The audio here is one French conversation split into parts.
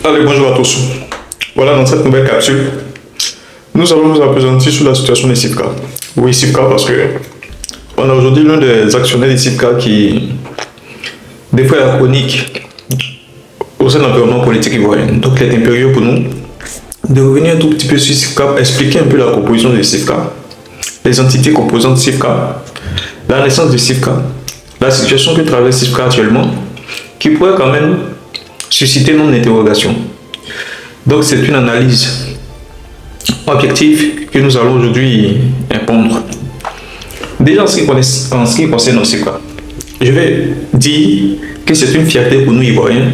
Allez, bonjour à tous. Voilà, dans cette nouvelle capsule, nous allons nous appesantir sur la situation des SIFCA. Oui, SIFCA, parce que on a aujourd'hui l'un des actionnaires des SIFCA qui, des fois, est chronique au sein de l'environnement politique ivoirien. Donc, il est impérieux pour nous de revenir un tout petit peu sur SIFCA, expliquer un peu la composition des SIFCA, les entités composantes de SIFCA, la naissance de SIFCA, la situation que traverse SIFCA actuellement, qui pourrait quand même susciter nos interrogations. Donc c'est une analyse objective que nous allons aujourd'hui répondre. Déjà en ce qui concerne nos SIFCA, je vais dire que c'est une fierté pour nous Ivoiriens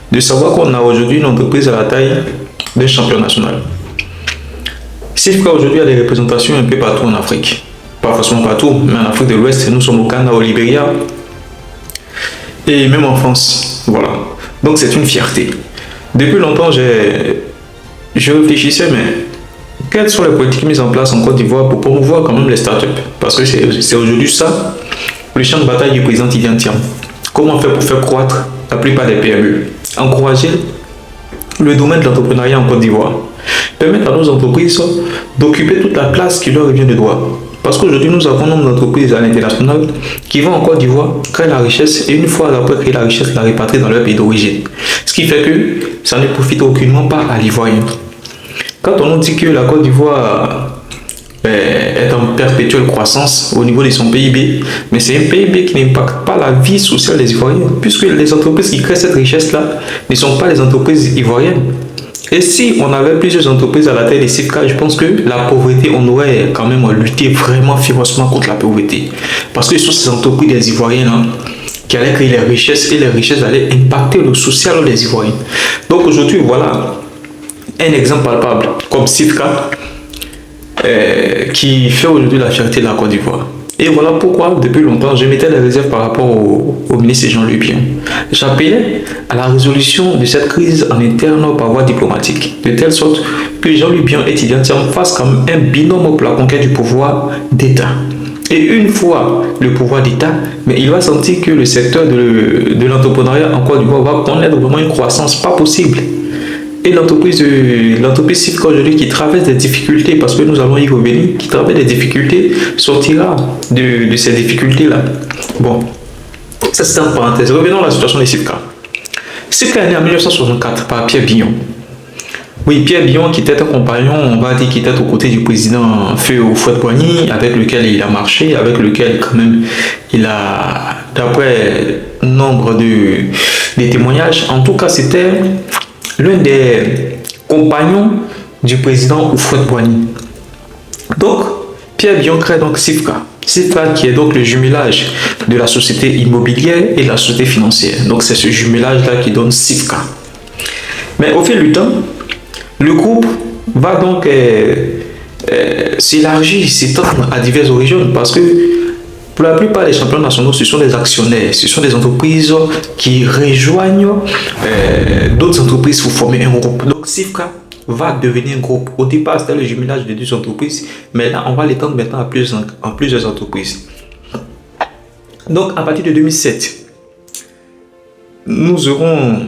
de savoir qu'on a aujourd'hui une entreprise à la taille d'un champion national. SIFCA aujourd'hui a des représentations un peu partout en Afrique. Pas forcément partout, mais en Afrique de l'Ouest, nous sommes au Ghana, au Libéria et même en France. Voilà. Donc c'est une fierté. Depuis longtemps, je réfléchissais, mais quelles sont les politiques mises en place en Côte d'Ivoire pour promouvoir quand même les startups? Parce que c'est aujourd'hui ça, le champ de bataille du président Tidjane Thiam. Comment faire pour faire croître la plupart des PME? Encourager le domaine de l'entrepreneuriat en Côte d'Ivoire. Permettre à nos entreprises d'occuper toute la place qui leur revient de droit. Parce qu'aujourd'hui, nous avons un nombre d'entreprises à l'international qui vont en Côte d'Ivoire créer la richesse et une fois après créer la richesse, la répatrier dans leur pays d'origine. Ce qui fait que ça ne profite aucunement pas à l'Ivoirien. Quand on nous dit que la Côte d'Ivoire est en perpétuelle croissance au niveau de son PIB, mais c'est un PIB qui n'impacte pas la vie sociale des Ivoiriens, puisque les entreprises qui créent cette richesse-là ne sont pas les entreprises ivoiriennes. Et si on avait plusieurs entreprises à la taille des SIFCA, je pense que la pauvreté, on aurait quand même lutté vraiment férocement contre la pauvreté. Parce que ce sont ces entreprises des Ivoiriens là, qui allaient créer les richesses et les richesses allaient impacter le social des Ivoiriens. Donc aujourd'hui, voilà un exemple palpable comme SIFCA qui fait aujourd'hui la fierté de la Côte d'Ivoire. Et voilà pourquoi, depuis longtemps, je mettais des réserves par rapport au ministre Jean-Louis Bion. J'appelais à la résolution de cette crise en interne par voie diplomatique, de telle sorte que Jean-Louis Bion et Tidjane Thiam fassent comme un binôme pour la conquête du pouvoir d'État. Et une fois le pouvoir d'État, mais il va sentir que le secteur de l'entrepreneuriat en Côte d'Ivoire va connaître vraiment une croissance pas possible. Et l'entreprise SIFCA aujourd'hui qui traverse des difficultés, parce que nous allons y revenir, qui traverse des difficultés, sortira de ces difficultés-là. Bon, ça c'est en parenthèse. Revenons à la situation des SIFCA. SIFCA est né en 1964 par Pierre Billon. Oui, Pierre Billon qui était un compagnon, on va dire, qui était aux côtés du président Feu Houphouët-Boigny, avec lequel il a marché, avec lequel quand même il a, d'après nombre de témoignages, en tout cas c'était l'un des compagnons du président Houphouët-Boigny. Donc, Pierre Billon crée donc SIFCA. SIFCA qui est donc le jumelage de la société immobilière et de la société financière. Donc, c'est ce jumelage-là qui donne SIFCA. Mais au fil du temps, le groupe va donc s'élargir, s'étendre à diverses origines parce que pour la plupart des champions nationaux, ce sont des actionnaires, ce sont des entreprises qui rejoignent d'autres entreprises pour former un groupe. Donc SIFCA va devenir un groupe. Au départ, c'était le jumelage de deux entreprises, mais là, on va l'étendre maintenant à plusieurs entreprises. Donc à partir de 2007, nous aurons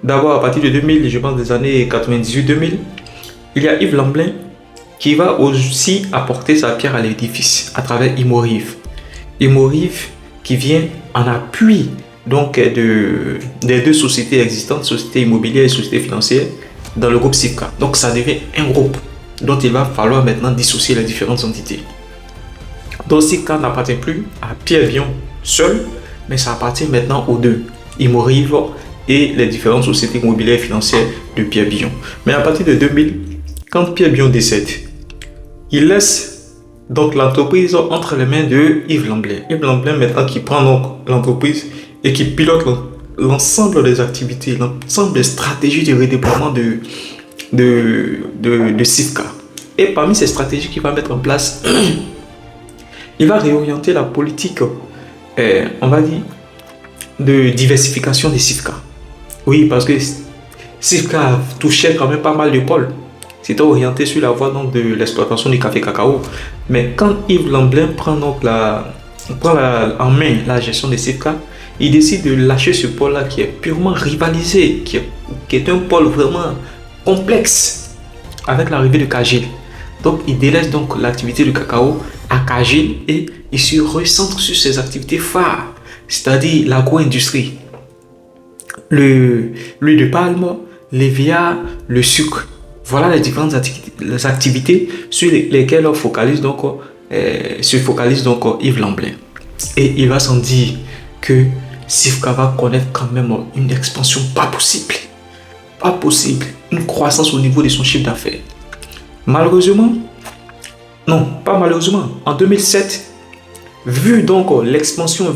d'abord à partir de 2000, je pense des années 98-2000, il y a Yves Lamblin qui va aussi apporter sa pierre à l'édifice à travers Imorive. Imorive qui vient en appui donc des deux sociétés existantes, société immobilière et société financière, dans le groupe SIFCA. Donc ça devient un groupe dont il va falloir maintenant dissocier les différentes entités. Donc SIFCA n'appartient plus à Pierre Billon seul, mais ça appartient maintenant aux deux, Imorive et les différentes sociétés immobilières et financières de Pierre Billon. Mais à partir de 2000, quand Pierre Billon décède, il laisse donc l'entreprise entre les mains de Yves Lamblin. Yves Lamblin maintenant qui prend donc l'entreprise et qui pilote l'ensemble des activités, l'ensemble des stratégies de redéploiement de SIFCA. Et parmi ces stratégies qu'il va mettre en place, il va réorienter la politique, on va dire, de diversification des SIFCA. Oui, parce que SIFCA touchait quand même pas mal de pôles. C'était orienté sur la voie donc, de l'exploitation du café cacao. Mais quand Yves Lamblin prend donc en main la gestion des SIFCA, il décide de lâcher ce pôle-là qui est purement rivalisé, qui est un pôle vraiment complexe avec l'arrivée de Kagil. Donc, il délaisse donc l'activité du cacao à Kagil et il se recentre sur ses activités phares, c'est-à-dire l'agro-industrie, l'huile de palme, l'EVA, le sucre. Voilà les différentes activités sur lesquelles se focalise donc Yves Lamblin. Et il va sans dire que Sifka va connaître quand même une expansion pas possible, une croissance au niveau de son chiffre d'affaires. Malheureusement, non, pas malheureusement, en 2007, vu donc l'expansion,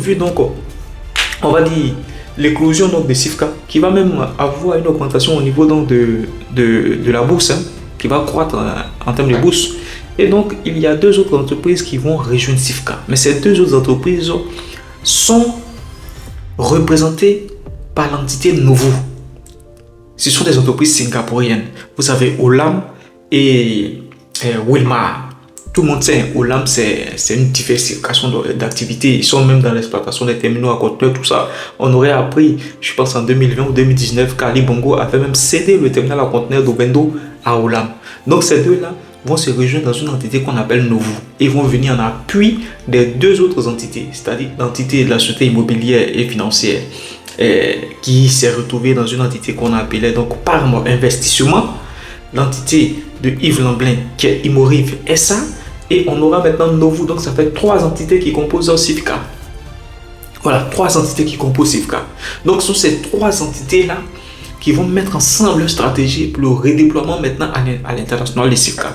on va dire l'éclosion donc de Sifka, qui va même avoir une augmentation au niveau donc de la bourse, qui va croître en termes de bourse. Et donc, il y a deux autres entreprises qui vont rejoindre Sifka. Mais ces deux autres entreprises sont représentées par l'entité Novo. Ce sont des entreprises singapouriennes. Vous avez Olam et Wilmar. Tout le monde sait, Olam, c'est une diversification d'activités. Ils sont même dans l'exploitation des terminaux à conteneurs, tout ça. On aurait appris, je pense en 2020 ou 2019, qu'Ali Bongo avait même cédé le terminal à conteneurs d'Obendo à Olam. Donc ces deux-là vont se rejoindre dans une entité qu'on appelle Novo et vont venir en appui des deux autres entités, c'est-à-dire l'entité de la société immobilière et financière qui s'est retrouvée dans une entité qu'on appelait donc Parmo Investissement, l'entité de Yves Lamblin qui est Imorive SA, et on aura maintenant Novo. Donc ça fait trois entités qui composent Sifka. Voilà, trois entités qui composent Sifka. Donc ce sont ces trois entités-là qui vont mettre ensemble une stratégie pour le redéploiement maintenant à l'international de Sifka.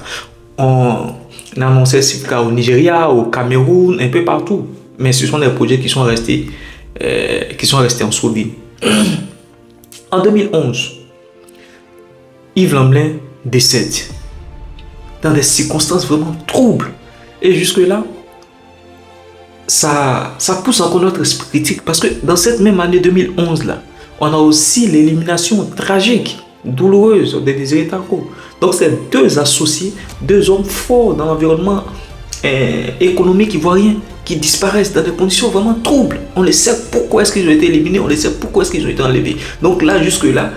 On annonçait Sifka au Nigeria, au Cameroun, un peu partout. Mais ce sont des projets qui sont restés en sourdine. En 2011, Yves Lamblin décède dans des circonstances vraiment troubles. Et jusque-là, ça pousse encore notre esprit critique parce que dans cette même année 2011 là, on a aussi l'élimination tragique, douloureuse de Désiré Tako. Donc c'est deux associés, deux hommes forts dans l'environnement économique ivoirien qui disparaissent dans des conditions vraiment troubles. On ne sait pourquoi est-ce qu'ils ont été éliminés, on ne sait pourquoi est-ce qu'ils ont été enlevés. Donc là, jusque-là,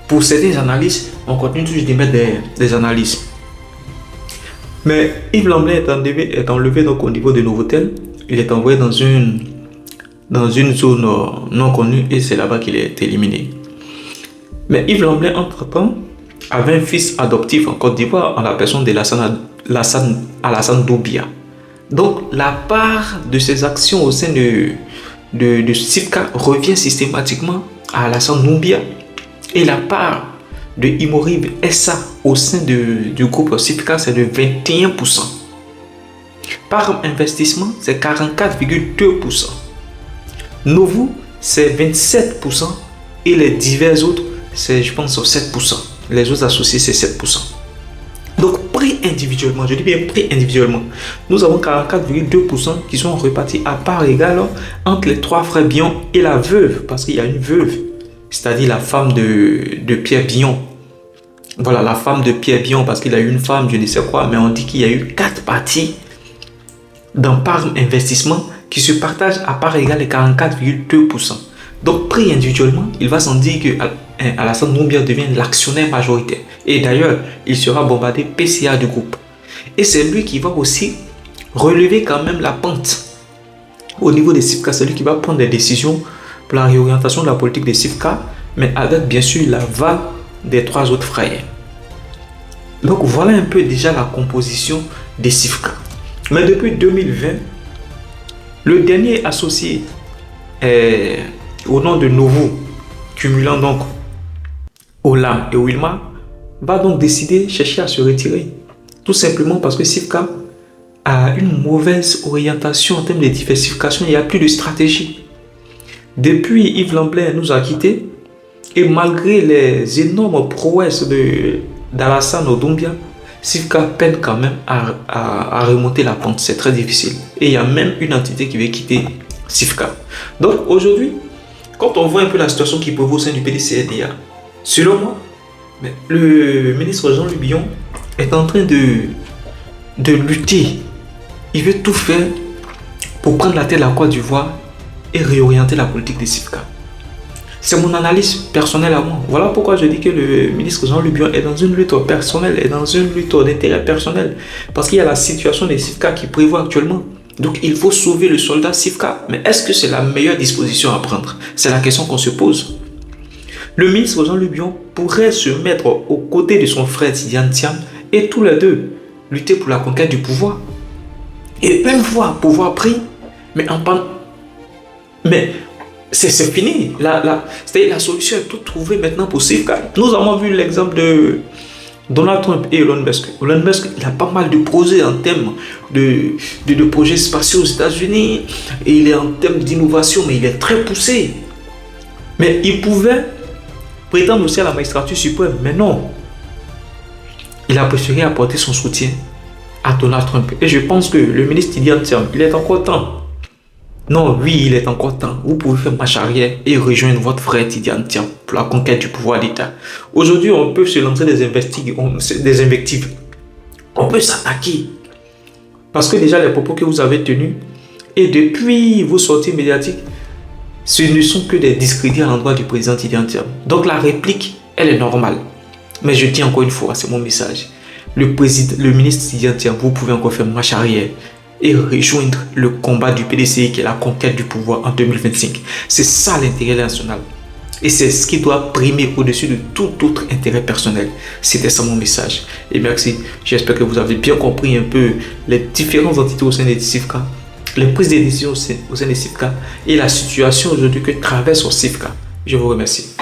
pour certaines analyses, on continue toujours d'émettre des analyses. Mais Yves Lamblin est enlevé donc au niveau de Novotel. Il est envoyé dans une zone non connue et c'est là-bas qu'il est éliminé. Mais Yves Lamblin, entre-temps, avait un fils adoptif en Côte d'Ivoire en la personne de Alassane Doubia. Donc la part de ses actions au sein de Sifka revient systématiquement à Alassane Doubia et la part de Imorive SA au sein du groupe Sifka c'est de 21%. Par investissement, c'est 44,2%. Novo, c'est 27% et les divers autres, c'est je pense 7%. Les autres associés, c'est 7%. Donc, pris individuellement, je dis bien pris individuellement, nous avons 44,2% qui sont repartis à part égale entre les trois frères Bion et la veuve, parce qu'il y a une veuve, c'est-à-dire la femme de Pierre Bion. Voilà, la femme de Pierre Bion, parce qu'il a eu une femme, je ne sais quoi, mais on dit qu'il y a eu 4 parties dans Parme Investissement qui se partagent à part égale les 44,2%. Donc, pris individuellement, il va sans dire que Alassane Doubia devient l'actionnaire majoritaire. Et d'ailleurs, il sera bombardé PCA du groupe. Et c'est lui qui va aussi relever quand même la pente au niveau des Sifka. C'est lui qui va prendre des décisions pour la réorientation de la politique des Sifka, mais avec bien sûr l'aval des trois autres frères. Donc voilà un peu déjà la composition des Sifka. Mais depuis 2020, le dernier associé au nom de Novo, cumulant donc Olam et Wilma, va donc décider chercher à se retirer. Tout simplement parce que Sifka a une mauvaise orientation en termes de diversification, il n'y a plus de stratégie. Depuis, Yves Lamblin nous a quittés et malgré les énormes prouesses d'Alassane Doubia, Sifka peine quand même à remonter la pente, c'est très difficile. Et il y a même une entité qui veut quitter Sifka. Donc aujourd'hui, quand on voit un peu la situation qui prévaut au sein du PDCRDA, selon moi, le ministre Jean-Louis Bion est en train de lutter. Il veut tout faire pour prendre la tête de la Côte d'Ivoire et réorienter la politique des CIFCA. C'est mon analyse personnelle à moi. Voilà pourquoi je dis que le ministre Jean-Luc Bion est dans une lutte personnelle, est dans une lutte d'intérêt personnel. Parce qu'il y a la situation des CIFCA qui prévoit actuellement. Donc il faut sauver le soldat CIFCA. Mais est-ce que c'est la meilleure disposition à prendre? C'est la question qu'on se pose. Le ministre Jean-Luc Bion pourrait se mettre aux côtés de son frère Tidiane Thiam et tous les deux lutter pour la conquête du pouvoir. Et une fois pouvoir pris, mais c'est fini. C'est-à-dire la solution est toute trouvée maintenant pour CIFCA. Nous avons vu l'exemple de Donald Trump et Elon Musk. Elon Musk, il a pas mal de projets en termes de projets spatiaux aux États-Unis. Et il est en termes d'innovation, mais il est très poussé. Mais il pouvait prétendre aussi à la magistrature suprême. Mais non. Il a préféré apporter son soutien à Donald Trump. Et je pense que le ministre Tidiane Thiam, il est encore temps. Non, oui, il est encore temps. Vous pouvez faire marche arrière et rejoindre votre frère Tidiane Thiam pour la conquête du pouvoir d'État. Aujourd'hui, on peut se lancer des invectives. On peut s'attaquer. Parce que déjà, les propos que vous avez tenus et depuis vos sorties médiatiques, ce ne sont que des discrédits à l'endroit du président Tidiane Thiam. Donc la réplique, elle est normale. Mais je dis encore une fois, c'est mon message. Le ministre Tidiane Thiam, vous pouvez encore faire marche arrière et rejoindre le combat du PDCI qui est la conquête du pouvoir en 2025. C'est ça l'intérêt national. Et c'est ce qui doit primer au-dessus de tout autre intérêt personnel. C'était ça mon message. Et merci. J'espère que vous avez bien compris un peu les différentes entités au sein des CIFCA, les prises de décision au sein des CIFCA et la situation aujourd'hui que traverse au CIFCA. Je vous remercie.